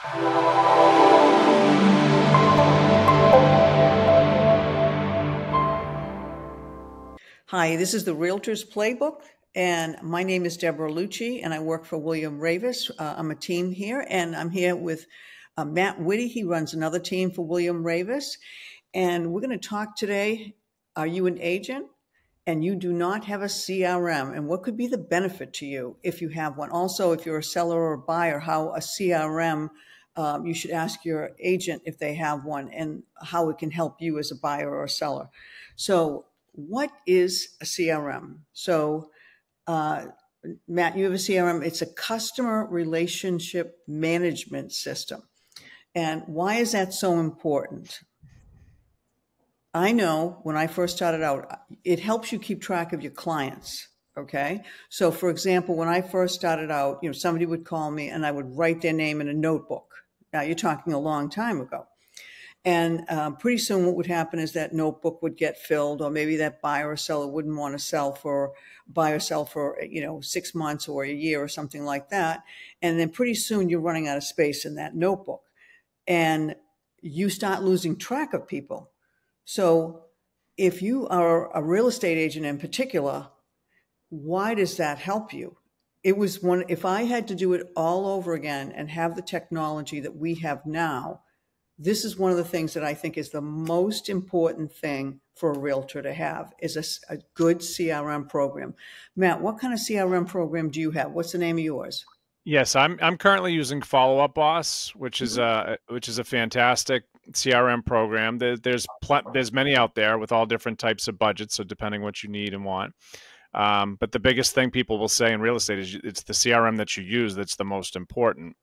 Hi, this is the Realtors Playbook, and my name is Deborah Lucci, and I work for William Ravis. I'm a team here, and I'm here with Matt Witte. He runs another team for William Ravis, and we're going to talk today. Are you an agent and you do not have a CRM, and what could be the benefit to you if you have one? Also, if you're a seller or a buyer, how a CRM, you should ask your agent if they have one and how it can help you as a buyer or a seller. So what is a CRM? So, Matt, you have a CRM. It's a customer relationship management system. And why is that so important? I know when I first started out, it helps you keep track of your clients. Okay. So for example, when I first started out, somebody would call me and I would write their name in a notebook. Now you're talking a long time ago. And pretty soon what would happen is that notebook would get filled, or maybe that buyer or seller wouldn't want to buy or sell for 6 months or a year or something like that. And then pretty soon you're running out of space in that notebook and you start losing track of people. So if you are a real estate agent in particular, why does that help you? If I had to do it all over again and have the technology that we have now, this is one of the things that I think is the most important thing for a realtor to have is a good CRM program. Matt, what kind of CRM program do you have? What's the name of yours? Yes, I'm currently using Follow Up Boss, which is a fantastic CRM program. There's many out there with all different types of budgets, so depending what you need and want. But the biggest thing people will say in real estate is it's the CRM that you use that's the most important.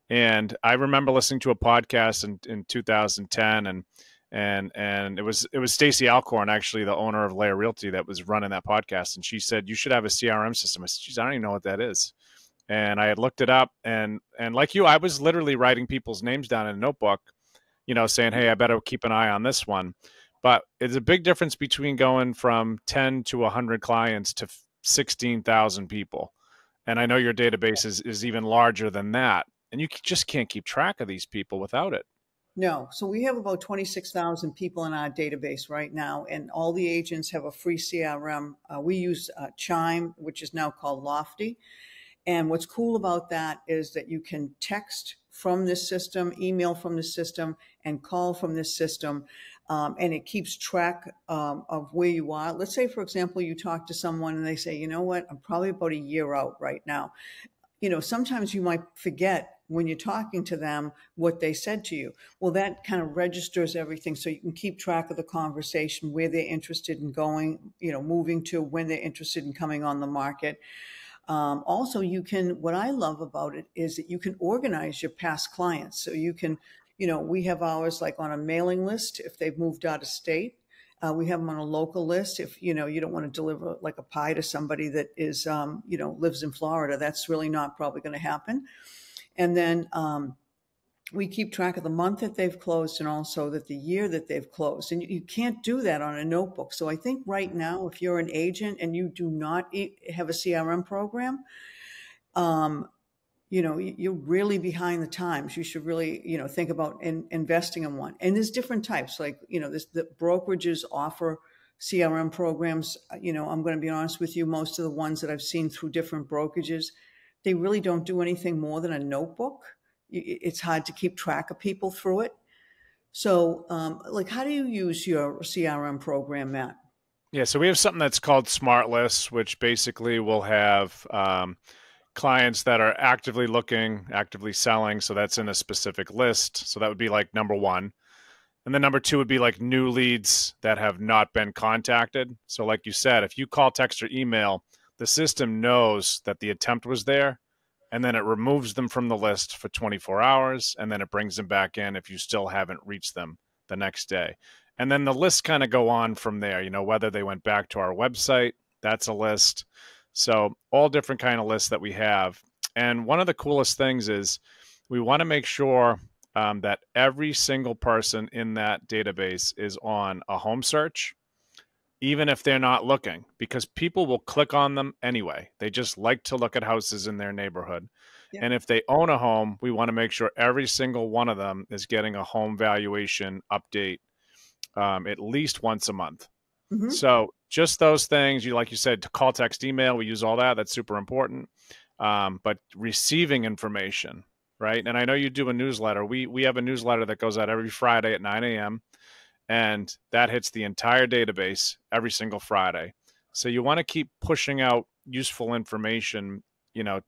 And I remember listening to a podcast in 2010, and it was Stacey Alcorn, actually the owner of Layer Realty, that was running that podcast, and she said you should have a CRM system. I said, geez, I don't even know what that is. And I had looked it up, and like you, I was literally writing people's names down in a notebook, saying, hey, I better keep an eye on this one. But it's a big difference between going from 10 to 100 clients to 16,000 people. And I know your database is even larger than that. And you just can't keep track of these people without it. No. So we have about 26,000 people in our database right now, and all the agents have a free CRM. We use Chime, which is now called Lofty. And what's cool about that is that you can text from this system, email from this system, and call from this system. And it keeps track of where you are. Let's say, for example, you talk to someone and they say, you know what, I'm probably about a year out right now. Sometimes you might forget when you're talking to them what they said to you. Well, that kind of registers everything so you can keep track of the conversation, where they're interested in going, moving to, when they're interested in coming on the market. Also, what I love about it is that you can organize your past clients. So you can, we have ours like on a mailing list if they've moved out of state. We have them on a local list. If, you don't want to deliver like a pie to somebody that is, lives in Florida, that's really not probably going to happen. And then we keep track of the month that they've closed and also that the year that they've closed. And you can't do that on a notebook. So I think right now, if you're an agent and you do not have a CRM program, you're really behind the times. You should really, think about investing in one. And there's different types, like, the brokerages offer CRM programs. I'm going to be honest with you, most of the ones that I've seen through different brokerages, they really don't do anything more than a notebook. It's hard to keep track of people through it. So, how do you use your CRM program, Matt? Yeah, so we have something that's called Smart Lists, which basically will have clients that are actively looking, actively selling. So that's in a specific list. So that would be like number one. And then number two would be like new leads that have not been contacted. So like you said, if you call, text, or email, the system knows that the attempt was there, and then it removes them from the list for 24 hours, and then it brings them back in if you still haven't reached them the next day. And then the lists kind of go on from there, whether they went back to our website, that's a list. So all different kind of lists that we have. And one of the coolest things is we want to make sure that every single person in that database is on a home search, even if they're not looking, because people will click on them anyway. They just like to look at houses in their neighborhood. Yeah. And if they own a home, we want to make sure every single one of them is getting a home valuation update at least once a month. Mm-hmm. So just those things, like you said, to call, text, email, we use all that. That's super important. But receiving information, right? And I know you do a newsletter. We have a newsletter that goes out every Friday at 9 a.m. and that hits the entire database every single Friday. So you want to keep pushing out useful information,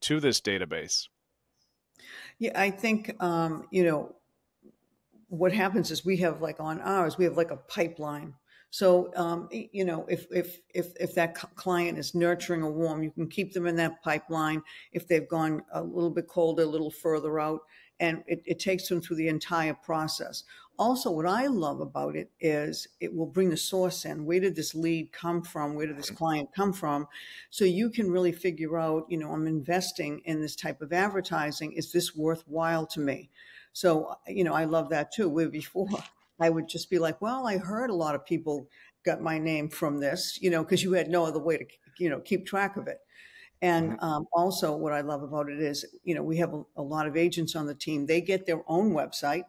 to this database. Yeah, I think, what happens is we have like on ours, we have like a pipeline. So, if that client is nurturing a warm, you can keep them in that pipeline. If they've gone a little bit colder, a little further out, and it takes them through the entire process. Also, what I love about it is it will bring the source in. Where did this lead come from? Where did this client come from? So you can really figure out, I'm investing in this type of advertising. Is this worthwhile to me? So, I love that too. Where before I would just be like, well, I heard a lot of people got my name from this, because you had no other way to, keep track of it. And also what I love about it is, we have a lot of agents on the team. They get their own website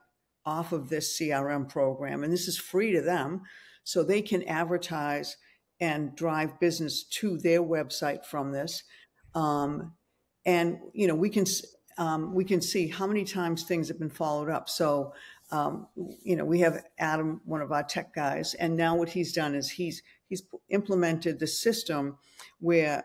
off of this CRM program, and this is free to them. So they can advertise and drive business to their website from this. And, we can see how many times things have been followed up. So, we have Adam, one of our tech guys, and now what he's done is he's implemented the system where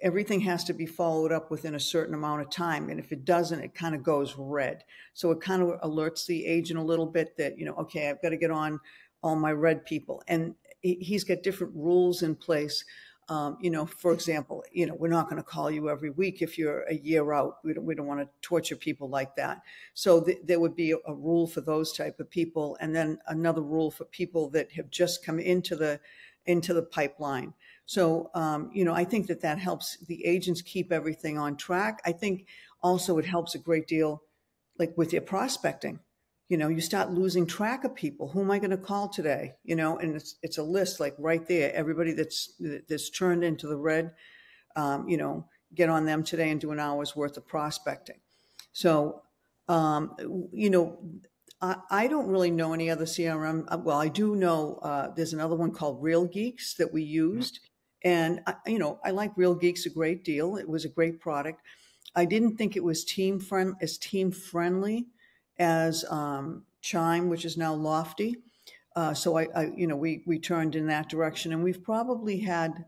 everything has to be followed up within a certain amount of time. And if it doesn't, it kind of goes red. So it kind of alerts the agent a little bit that, okay, I've got to get on all my red people. And he's got different rules in place. For example, we're not going to call you every week if you're a year out. We don't want to torture people like that. So there would be a rule for those type of people, and then another rule for people that have just come into the pipeline. So, I think that helps the agents keep everything on track. I think also it helps a great deal, like with your prospecting. You start losing track of people. Who am I going to call today? And it's a list like right there. Everybody that's turned into the red, get on them today and do an hour's worth of prospecting. So, I don't really know any other CRM. Well, I do know there's another one called Real Geeks that we used. And, I like Real Geeks a great deal. It was a great product. I didn't think it was team friendly as Chime, which is now Lofty. So we turned in that direction, and we've probably had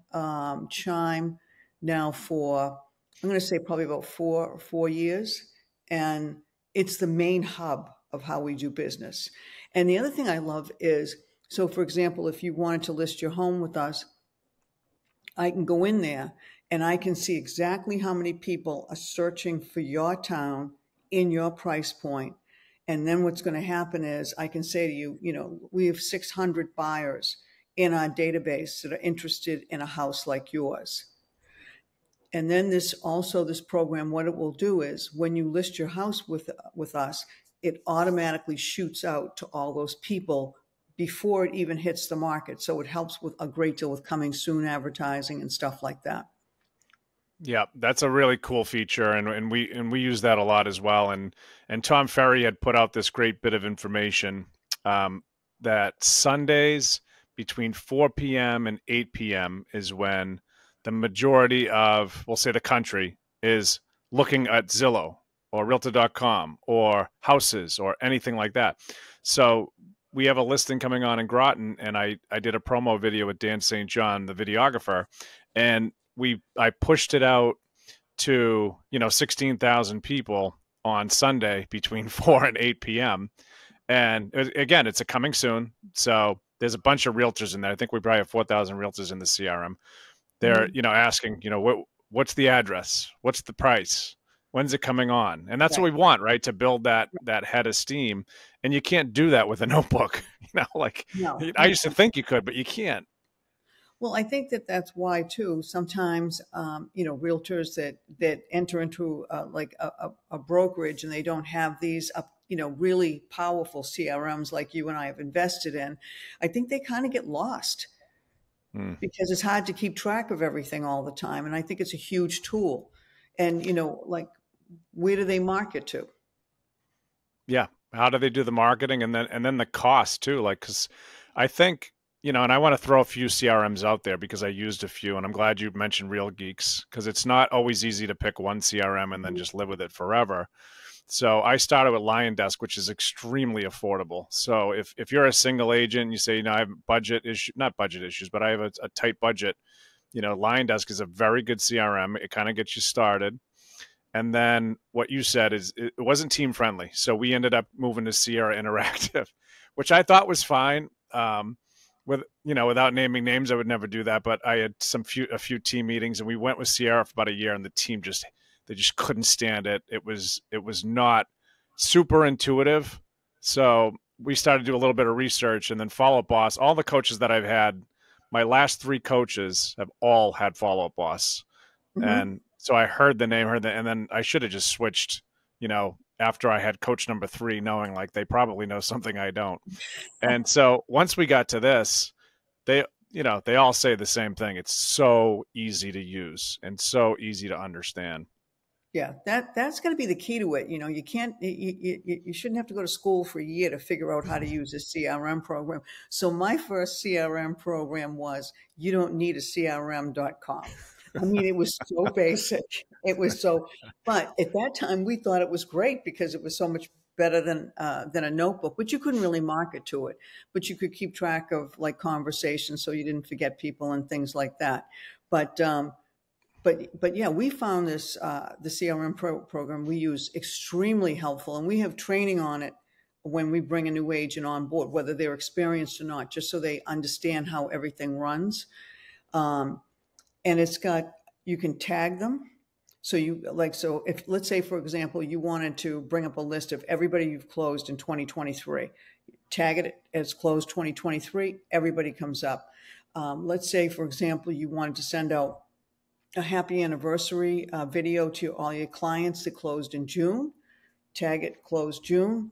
Chime now for, I'm going to say probably about four years. And it's the main hub of how we do business. And the other thing I love is, so for example, if you wanted to list your home with us, I can go in there and I can see exactly how many people are searching for your town in your price point. And then what's going to happen is I can say to you, we have 600 buyers in our database that are interested in a house like yours. And then this program, what it will do is when you list your house with us, it automatically shoots out to all those people before it even hits the market. So it helps with a great deal with coming soon advertising and stuff like that. Yeah, that's a really cool feature, and we use that a lot as well. And Tom Ferry had put out this great bit of information that Sundays between 4 p.m. and 8 p.m. is when the majority of, we'll say, the country is looking at Zillow or Realtor.com or houses or anything like that. So we have a listing coming on in Groton, and I did a promo video with Dan St. John, the videographer, and I pushed it out to 16,000 people on Sunday between 4 and 8 p.m. And again, it's a coming soon. So there's a bunch of realtors in there. I think we probably have 4,000 realtors in the CRM. They're asking, what's the address? What's the price? When's it coming on? And that's what we want, right? To build that head of steam. And you can't do that with a notebook. I used to think you could, but you can't. Well, I think that's why too. Sometimes, realtors that enter into like a brokerage and they don't have these, really powerful CRMs like you and I have invested in. I think they kind of get lost because it's hard to keep track of everything all the time. And I think it's a huge tool. And like where do they market to? Yeah. How do they do the marketing, and then the cost too? Like, because I think, and I want to throw a few CRMs out there because I used a few, and I'm glad you mentioned Real Geeks, because it's not always easy to pick one CRM and then just live with it forever. So I started with Lion Desk, which is extremely affordable. So if you're a single agent, and you say, I have not budget issues, but I have a tight budget, Lion Desk is a very good CRM. It kind of gets you started. And then what you said is it wasn't team friendly. So we ended up moving to Sierra Interactive, which I thought was fine. Without naming names, I would never do that. But I had a few team meetings, and we went with Sierra for about a year, and the team they just couldn't stand it. It was not super intuitive. So we started to do a little bit of research, and then Follow Up Boss. All the coaches that I've had, my last 3 coaches have all had Follow Up Boss. Mm-hmm. And so I heard the name, and then I should have just switched, after I had coach number 3, knowing like they probably know something I don't. And so once we got to this, they all say the same thing. It's so easy to use and so easy to understand. Yeah, that's going to be the key to it. You shouldn't have to go to school for a year to figure out how to use a CRM program. So my first CRM program was, you don't need a CRM.com. I mean, it was so basic. But at that time we thought it was great because it was so much better than a notebook, but you couldn't really market to it, but you could keep track of like conversations so you didn't forget people and things like that. But yeah, we found this, the CRM program we use extremely helpful, and we have training on it when we bring a new agent on board, whether they're experienced or not, just so they understand how everything runs. And you can tag them. So if, let's say, for example, you wanted to bring up a list of everybody you've closed in 2023, tag it as closed 2023, everybody comes up. Let's say, for example, you wanted to send out a happy anniversary video to all your clients that closed in June, tag it closed June,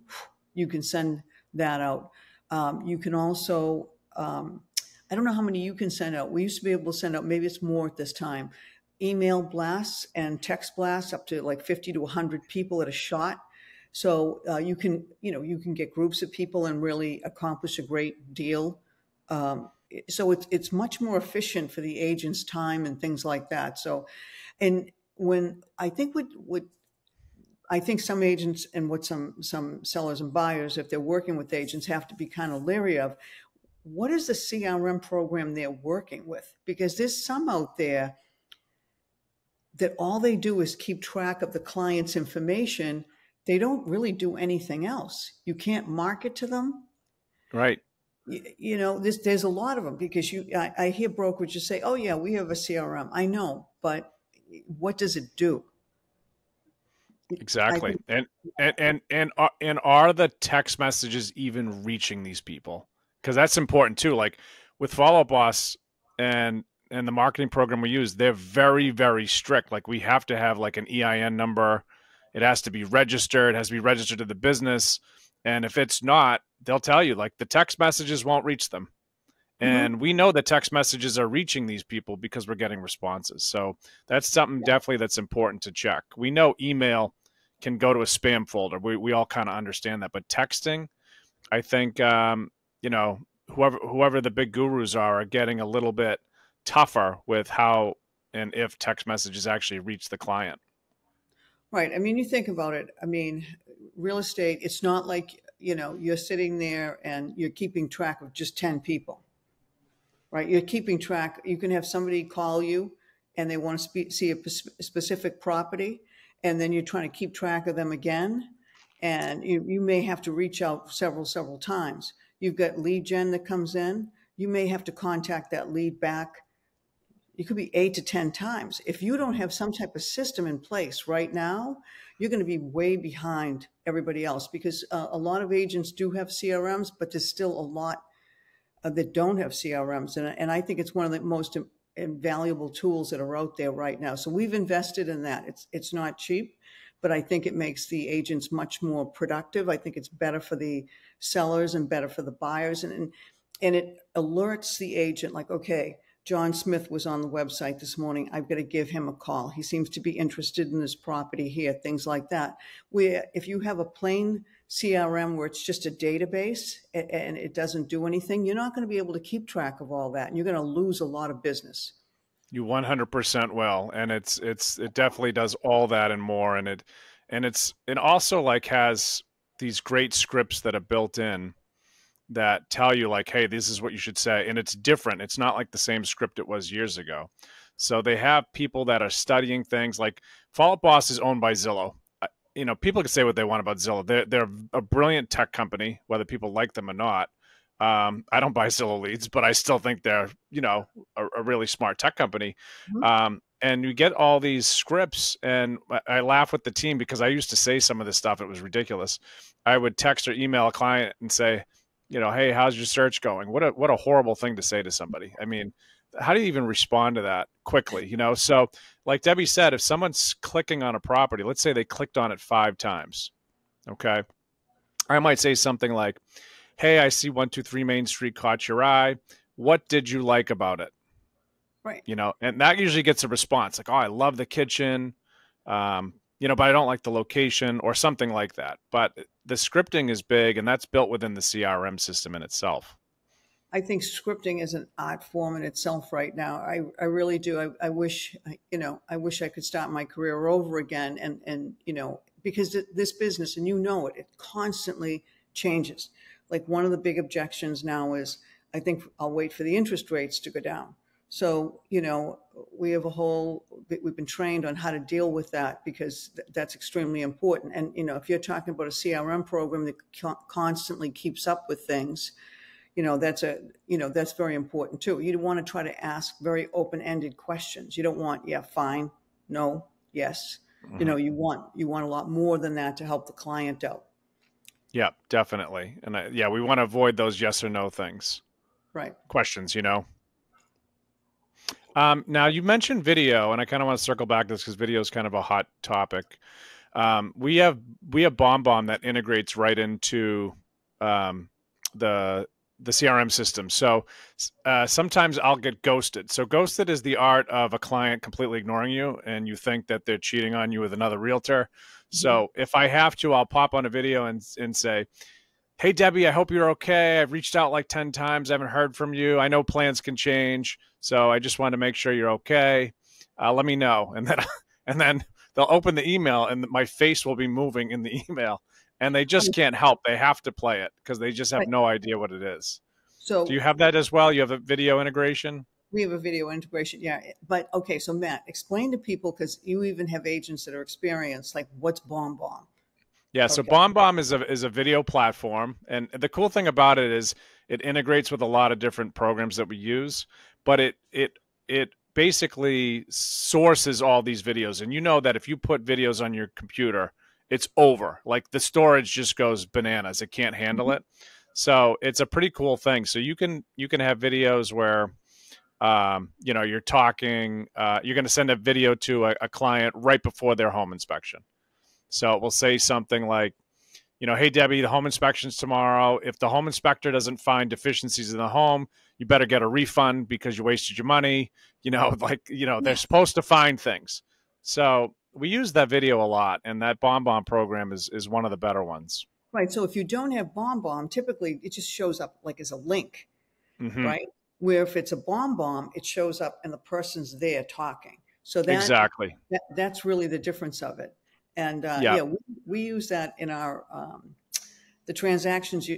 you can send that out. You can also, I don't know how many you can send out. We used to be able to send out, maybe it's more at this time, email blasts and text blasts up to like 50 to 100 people at a shot. So you can get groups of people and really accomplish a great deal. So it's much more efficient for the agent's time and things like that. So, and when I think some agents and what some sellers and buyers, if they're working with agents, have to be kind of leery of, what is the CRM program they're working with? Because there's some out there that all they do is keep track of the client's information. They don't really do anything else. You can't market to them. Right. There's a lot of them, because I hear brokerages say, oh yeah, we have a CRM. I know, but what does it do? Exactly. And are the text messages even reaching these people? Because that's important too. Like with Follow Up Boss and the marketing program we use, they're very, very strict. Like we have to have like an EIN number. It has to be registered. It has to be registered to the business. And if it's not, they'll tell you like the text messages won't reach them. And we know that text messages are reaching these people because we're getting responses. So that's something definitely that's important to check. We know email can go to a spam folder. We all kind of understand that. But texting, I think, whoever the big gurus are getting a little bit tougher with how and if text messages actually reach the client. Right. I mean, you think about it. I mean, real estate, it's not like, you're sitting there and you're keeping track of just 10 people, right? You're keeping track. You can have somebody call you and they want to see a specific property, and then you're trying to keep track of them again. And you may have to reach out several times. You've got lead gen that comes in. You may have to contact that lead back. It could be 8 to 10 times. If you don't have some type of system in place right now, you're going to be way behind everybody else, because a lot of agents do have CRMs, but there's still a lot that don't have CRMs. And I think it's one of the most invaluable tools that are out there right now. So we've invested in that. It's not cheap, but I think it makes the agents much more productive. I think it's better for the sellers and better for the buyers. And it alerts the agent like, okay, John Smith was on the website this morning. I've got to give him a call. He seems to be interested in this property here, things like that. Where if you have a plain CRM where it's just a database and it doesn't do anything, you're not going to be able to keep track of all that, and you're going to lose a lot of business. You 100% will, and it definitely does all that and more, and it also like has these great scripts that are built in that tell you like, hey, this is what you should say, and it's different. It's not like the same script it was years ago. So they have people that are studying things. Like Follow Up Boss is owned by Zillow. You know, people can say what they want about Zillow. They're a brilliant tech company, whether people like them or not. I don't buy Zillow leads, but I still think they're, you know, a really smart tech company. Mm-hmm. And you get all these scripts, and I laugh with the team because I used to say some of this stuff. It was ridiculous. I would text or email a client and say, you know, hey, how's your search going? What a horrible thing to say to somebody. I mean, how do you even respond to that quickly? You know, so like Debbie said, if someone's clicking on a property, let's say they clicked on it 5 times. Okay. I might say something like, hey, I see 123 Main Street caught your eye. What did you like about it? Right. You know, and that usually gets a response like, oh, I love the kitchen, you know, but I don't like the location or something like that. But the scripting is big, and that's built within the CRM system in itself. I think scripting is an art form in itself right now. I really do. I wish, you know, I wish I could start my career over again. And you know, because this business, and you know it constantly changes. Like one of the big objections now is, I think I'll wait for the interest rates to go down. So, you know, we've been trained on how to deal with that because that's extremely important. And, you know, if you're talking about a CRM program that constantly keeps up with things, you know, that's very important too. You want to try to ask very open-ended questions. You don't want, yeah, fine, no, yes. Mm-hmm. You know, you want a lot more than that to help the client out. Yeah, definitely. And we want to avoid those yes or no things. Right. Questions, you know. Now you mentioned video, and I kind of want to circle back to this because video is kind of a hot topic. We have BombBomb that integrates right into the CRM system. So sometimes I'll get ghosted. So ghosted is the art of a client completely ignoring you, and you think that they're cheating on you with another realtor. So if I have to, I'll pop on a video and say, hey, Debbie, I hope you're okay. I've reached out like 10 times. I haven't heard from you. I know plans can change. So I just want to make sure you're okay. Let me know. And then they'll open the email, and my face will be moving in the email. And they just can't help. They have to play it because they just have no idea what it is. So do you have that as well? You have a video integration? We have a video integration, yeah. But okay, so Matt, explain to people, because you even have agents that are experienced, like what's BombBomb? Yeah, so BombBomb is a video platform, and the cool thing about it is it integrates with a lot of different programs that we use, but it basically sources all these videos. And you know that if you put videos on your computer, it's over. Like the storage just goes bananas. It can't handle it. So it's a pretty cool thing. So you can have videos where you know, you're talking, you're going to send a video to a client right before their home inspection. So it will say something like, you know, hey, Debbie, the home inspection's tomorrow. If the home inspector doesn't find deficiencies in the home, you better get a refund because you wasted your money. You know, like, you know, they're supposed to find things. So we use that video a lot, and that BombBomb program is one of the better ones. Right. So if you don't have BombBomb, typically it just shows up like as a link, right? Where if it's a BombBomb, it shows up and the person's there talking. So exactly. That's really the difference of it. And we use that in our the transactions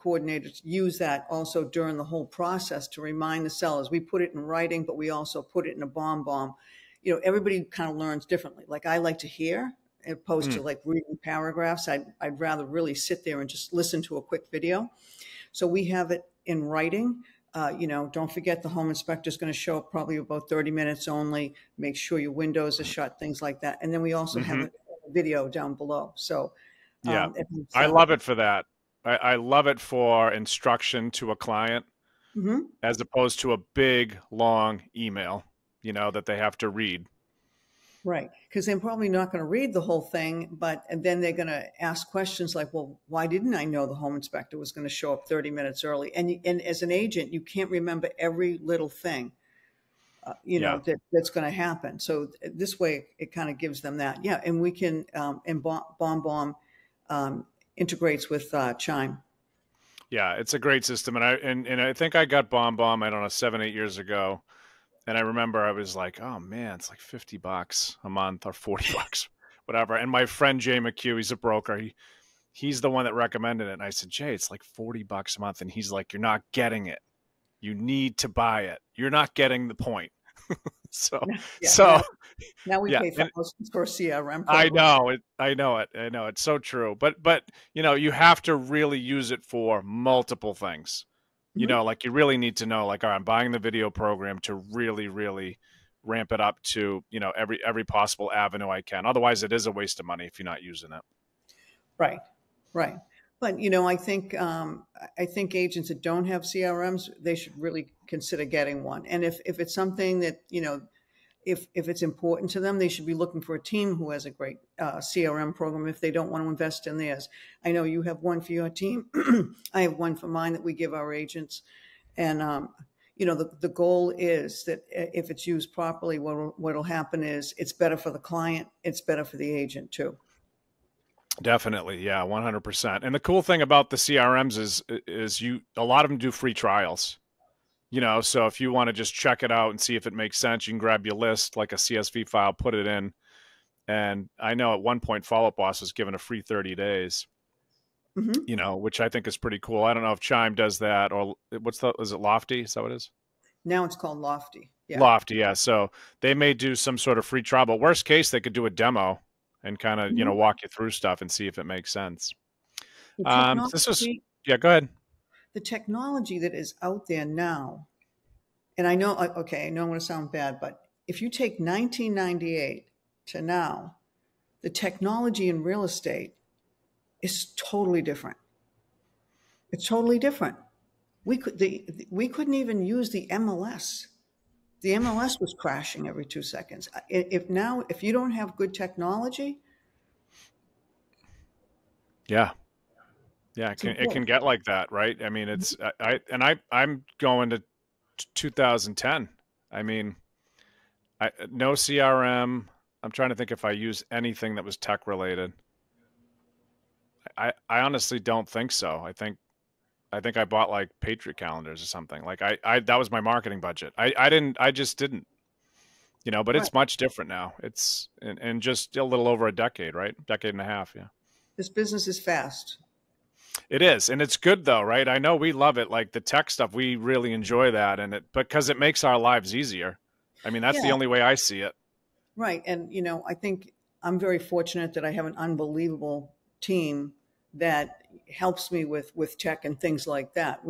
coordinators use that also during the whole process to remind the sellers. We put it in writing, but we also put it in a BombBomb. You know, everybody kind of learns differently. Like I like to hear, as opposed to like reading paragraphs. I'd rather really sit there and just listen to a quick video. So we have it in writing. You know, don't forget the home inspector is going to show up probably about 30 minutes only. Make sure your windows are shut, things like that. And then we also have a video down below. So I love it for that. I love it for instruction to a client as opposed to a big, long email, you know, that they have to read. Right. Because they're probably not going to read the whole thing, and then they're going to ask questions like, well, why didn't I know the home inspector was going to show up 30 minutes early? And as an agent, you can't remember every little thing. Yeah. that's going to happen. So this way it kind of gives them that. Yeah. And we can, and Bomb integrates with Chime. Yeah, it's a great system, and I think I got Bomb, I don't know, 7-8 years ago, and I remember I was like, oh man, it's like $50 a month or $40, whatever. And my friend Jay McHugh, he's a broker, he's the one that recommended it, and I said, Jay, it's like $40 a month, and he's like, you're not getting it. You need to buy it. You're not getting the point. So, Yeah, so now we yeah, pay thousands for a CRM program. I know it. I know it. I know it's so true. But you have to really use it for multiple things. Like you really need to know, like, all right, I'm buying the video program to really, really ramp it up to, every possible avenue I can. Otherwise, it is a waste of money if you're not using it. Right. Right. But, I think agents that don't have CRMs, they should really consider getting one. And if it's something that, if it's important to them, they should be looking for a team who has a great CRM program if they don't want to invest in theirs. I know you have one for your team. I have one for mine that we give our agents. And, the goal is that if it's used properly, what'll happen is it's better for the client. It's better for the agent too. Definitely. Yeah, 100%. And the cool thing about the CRMs is a lot of them do free trials. So if you want to just check it out and see if it makes sense, you can grab your list, like a CSV file, put it in. And I know at one point, Follow Up Boss was given a free 30 days, which I think is pretty cool. I don't know if Chime does that, or is it Lofty? Is that what it is? Now it's called Lofty. Yeah. Lofty, yeah. So they may do some sort of free trial, but worst case, they could do a demo and kind of, walk you through stuff and see if it makes sense. Yeah, go ahead. The technology that is out there now, and I know I'm going to sound bad, but if you take 1998 to now, the technology in real estate is totally different. It's totally different. We couldn't even use the MLS. The MLS was crashing every 2 seconds. If you don't have good technology. Yeah. Yeah. It can get like that, right? I mean, I'm going to 2010. I mean, no CRM. I'm trying to think if I use anything that was tech related. I honestly don't think so. I think I bought like Patriot calendars or something. Like that was my marketing budget. I just didn't, but it's much different now. It's in just a little over a decade, right? Decade and a half. Yeah. This business is fast. It is. And it's good though, right? I know we love it. Like the tech stuff, we really enjoy that. Because it makes our lives easier. I mean, that's the only way I see it. Right. And, I think I'm very fortunate that I have an unbelievable team that helps me with tech and things like that.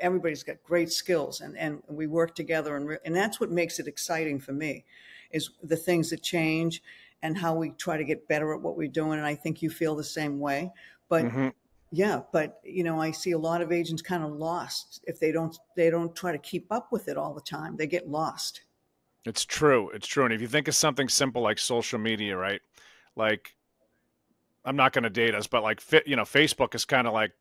Everybody's got great skills and we work together and that's what makes it exciting for me is the things that change and how we try to get better at what we're doing. And I think you feel the same way, but I see a lot of agents kind of lost if they don't try to keep up with it all the time. They get lost. It's true. It's true. And if you think of something simple like social media, right? Like, I'm not going to date us, but like, Facebook is kind of like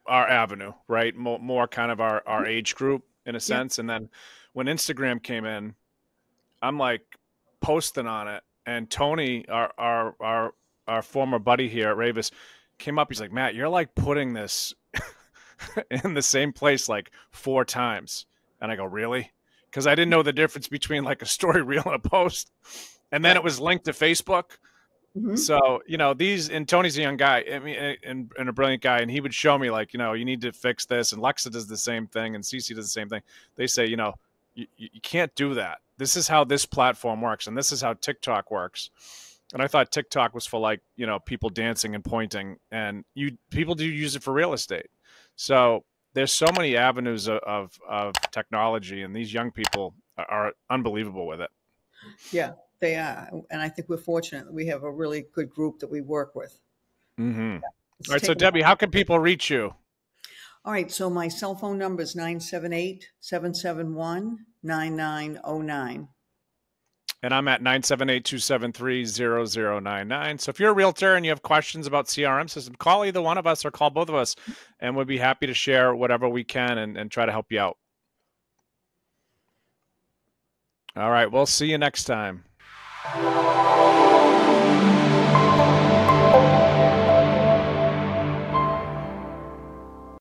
our avenue, right? More kind of our age group in a sense. And then when Instagram came in, I'm like posting on it. And Tony, our former buddy here at Ravis, came up. He's like, Matt, you're like putting this in the same place like 4 times. And I go, really? Because I didn't know the difference between like a story reel and a post. And then it was linked to Facebook. So, and Tony's a young guy, I mean, and a brilliant guy. And he would show me like, you need to fix this. And Lexa does the same thing. And CC does the same thing. They say, you can't do that. This is how this platform works. And this is how TikTok works. And I thought TikTok was for like, people dancing and pointing, and people do use it for real estate. So there's so many avenues of technology, and these young people are unbelievable with it. Yeah, they are. And I think we're fortunate that we have a really good group that we work with. Mm-hmm. All right. So Debbie, how can people reach you? All right. So my cell phone number is 978-771-9909. And I'm at 978-273-0099. So if you're a realtor and you have questions about CRM system, call either one of us or call both of us, and we'll be happy to share whatever we can and try to help you out. All right. We'll see you next time.